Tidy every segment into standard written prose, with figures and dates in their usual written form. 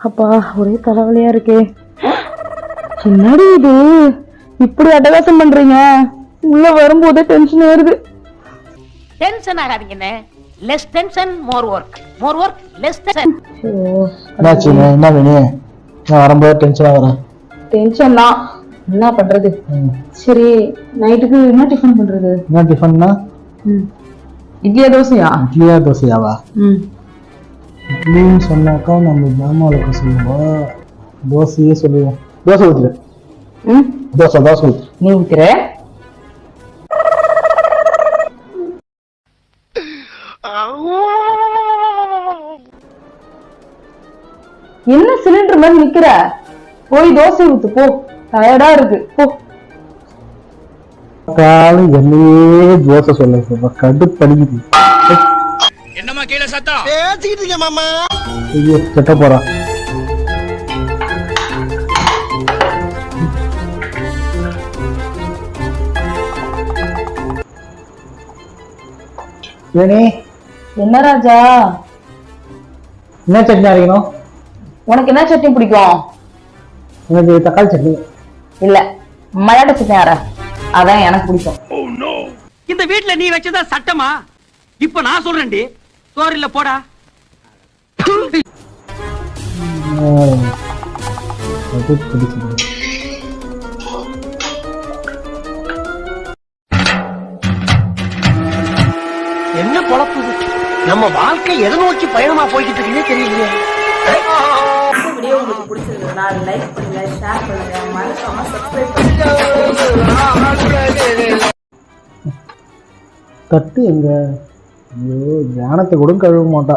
அப்பா ஒரே தலைவலியா இருக்கே. என்னடி இது இப்படி அட்டகாசம் பண்றீங்க? உள்ள வரும்போதே டென்ஷன் ஏறுது. டென்ஷன் ஆகாதீங்கண்ணே. Less tension more work, more work less tension. என்னாச்சு? என்ன வேணும்? நான் வரும்போது டென்ஷன் ஆகுறேன். டென்ஷன் தான், என்ன பண்றது? சரி நைட்டுக்கு என்ன டிஃபன் பண்றது? என்ன டிஃபன்னா? இட்லியா தோசையா? இட்லியா தோசையாவா? இட்லின்னு சொன்னாக்கா நம்ம ஜாமாவுக்கு சொல்லுவோம், தோசையே சொல்லுவோம். தோசை ஊத்துற? தோசை தோசை ஊத்து. நீ ஊத்துற? என்ன சிலிண்டர் மாதிரி நிக்கிற? போய் தோசை ஊத்து போ, டயர்டா இருக்கு போ. காலம் என்னையே தோசை சொல்ல கடுப்படிக்குது. என்னமா கீழே சத்தம் பேசிக்கிட்டு இருக்க மாமா. ஐயோ கெட்ட போறான். வேணி என்ன ராஜா? என்ன சட்னி அரைக்கணும்? உனக்கு என்ன சட்னி பிடிக்கும்? எனக்கு தக்காளி சட்னி. இல்ல மல்லாட்ட சட்னி அரை, அதான் எனக்கு பிடிக்கும். இந்த வீட்டுல நீ வச்சதா சட்டமா? இப்ப நான் சொல்றேன்டி, சோறில்ல போடா. என்ன பொழப்பு நம்ம வாழ்க்கை எதை நோக்கி பயணமா போய்கிட்டு இருக்குன்னே தெரியலையே. வீடியோ உங்களுக்கு பிடிச்சிருந்ததுன்னா லைக் பண்ணுங்க, ஷேர் பண்ணுங்க, மறக்காம சப்ஸ்கிரைப் பண்ணுங்க. தட்டு எங்க? ஐயோ ஞானத்தை கூட கழுவ மாட்டா.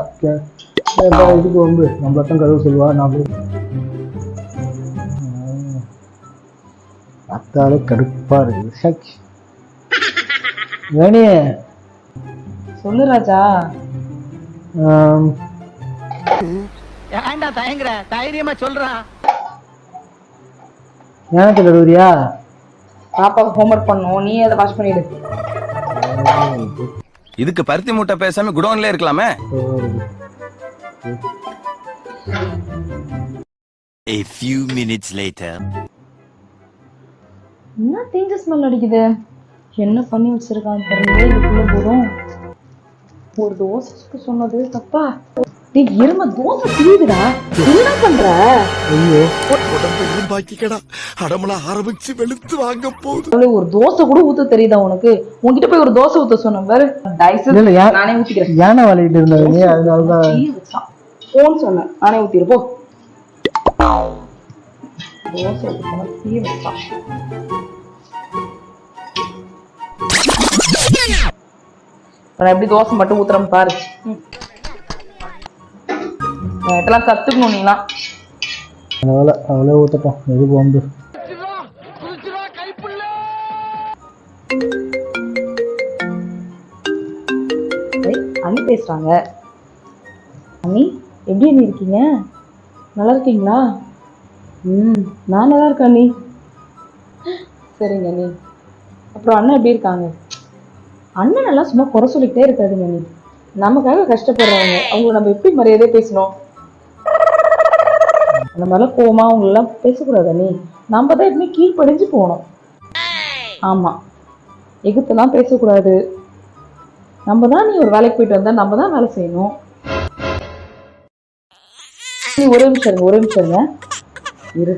இதுக்கு வந்து நம்மளத்தான் கழுவ சொல்லுவா. நான் பார்த்தாலே கடுப்பா இருக்கு. வேணி சொல்லு ராஜா. ஏன்டா தயங்குற? தைரியமா சொல்றான். ஞானத்தை கழுவுறியா? பாப்பாவுக்கு ஹோம்ஒர்க் பண்ணும், நீ அதை வாஷ் பண்ணிடு. இதுக்கு பருத்தி மூட்டை பேசாம குடோன்ல இருக்கலாமே. A few minutes later. என்ன தேஞ்ச ஸ்மெல் அடிக்குது? என்ன பண்ணி வச்சிருக்கான்னு தெரியல. இதுக்குள்ள போதும் ஒரு தோசைக்கு சொன்னது தப்பா? நீ இரும தோசை தீதுடா, என்ன பண்ற? ஐயோ உடம்பு பாக்கிக்கடா, அடமலா ஆரம்பிச்சு வெளுத்து வாங்க போகுது. ஒரு தோசை கூட ஊத்த தெரியுதா உனக்கு? உன்கிட்ட போய் ஒரு தோசை ஊத்த சொன்ன பாரு. நானே ஊத்திக்கிறேன். யானை வாழிட்டு இருந்தாங்க, அதனாலதான் போன்னு சொன்னேன். நானே ஊத்திரு போ. தோசை ஊத்த தீ வச்சான். எப்படி தோசை மட்டும் ஊத்துறேன்னு பாரு. இதெல்லாம் கத்துக்கணும் நீலாம். அதனால அவளே ஊத்தட்டும். எதுக்கு வந்து அண்ணி பேசுறாங்க. அண்ணி எப்படி அண்ணி இருக்கீங்க? நல்லா இருக்கீங்களா? நான் நல்லா இருக்கேன் அண்ணி. சரிங்க அண்ணி. அப்புறம் அண்ணன் எப்படி இருக்காங்க? அண்ணன் நல்லா சும்மா குறை சொல்லிக்கிட்டே இருக்காதுங்க அண்ணி. நமக்காக கஷ்டப்படுறவங்க, அவங்க நம்ம எப்படி மரியாதையா பேசணும்? அந்த மாதிரிலாம் கோவமா அவங்களெல்லாம் பேசக்கூடாது அண்ணி. நம்ம தான் எப்பவுமே கீழ்ப்படிஞ்சு போகணும். ஆமா, எகுத்தெல்லாம் பேசக்கூடாது. நம்ம தான், நீ ஒரு வேலைக்கு போயிட்டு வந்தா நம்ம தான் வேலை செய்யணும். நீ ஒரே நிமிஷம் இருங்க இரு.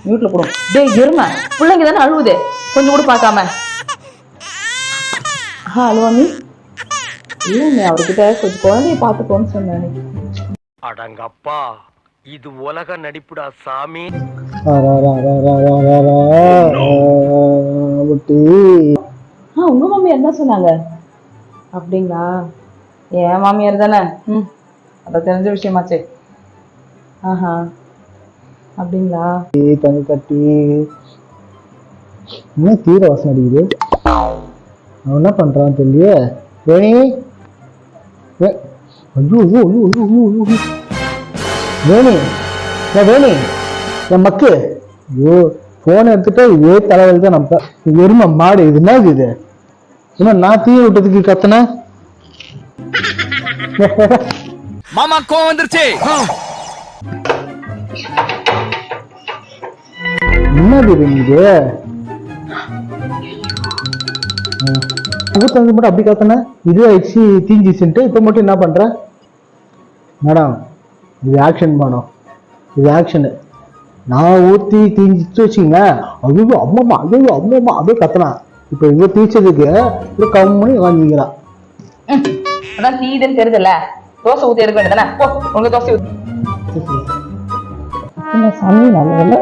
மியூட்ல போடும். டேய் எருமை, பிள்ளைங்க தானே அழுவுதே, கொஞ்சம் கூட பார்க்காம. அழுவா நீ? இல்லைங்க, அவர்கிட்ட கொஞ்சம் குழந்தைய பார்த்துக்கோன்னு சொன்னேன். அடங்கப்பா, இது உலக நடிப்புடா சாமி. உங்க மாமியார் என்ன சொன்னாங்க? அப்படிங்களா? என் மாமியார் தானே. அத தெரிஞ்ச விஷயமாச்சே. ஆஹா அப்படிங்களா? தங்க கட்டி என்ன தீர வாசனை அடிக்குது. அவன் என்ன பண்றான்னு தெரியல. வேணி வேணி வேணி என் மக்கு. ஐயோ போன் எடுத்துட்டு இதே தலைவலி தான். நம்ம எருமை மாடு இது என்ன இது? என்ன நான் தீ விட்டதுக்கு கத்தன? மாமா கோவம் வந்துருச்சு. என்ன பேபி இது ஊத்தது மட்டும் அப்படி காத்தன இது ஆயிடுச்சு தீஞ்சிச்சுன்ட்டு இப்போ மட்டும் என்ன பண்ற மேடம் இது ஆக்ஷன் மேடம் இது ஆக்ஷனு நான் ஊற்றி தீஞ்சிச்சு வச்சுங்க ஐயோ அம்மம்மா ஐயோ அம்மம்மா அப்படியே கத்தலாம் இப்போ இவ தீச்சதுக்கு இப்படி கம்மனி வாங்கிக்கிறான் அதான் தீதுன்னு தெரியுதுல்ல தோசை ஊற்றி எடுக்க வேண்டியதானே போ உங்க தோசை ஊற்றி சாமி நல்ல